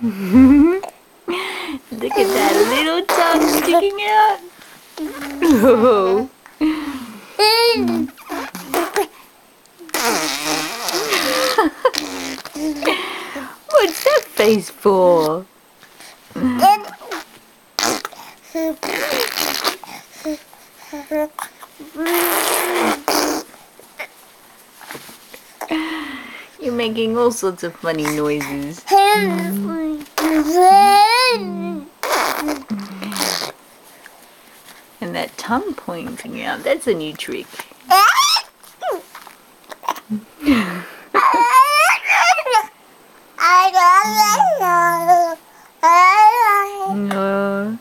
Look at that little tongue sticking out. Oh. What's that face for? You're making all sorts of funny noises. And that tongue pointing out, that's a new trick. No.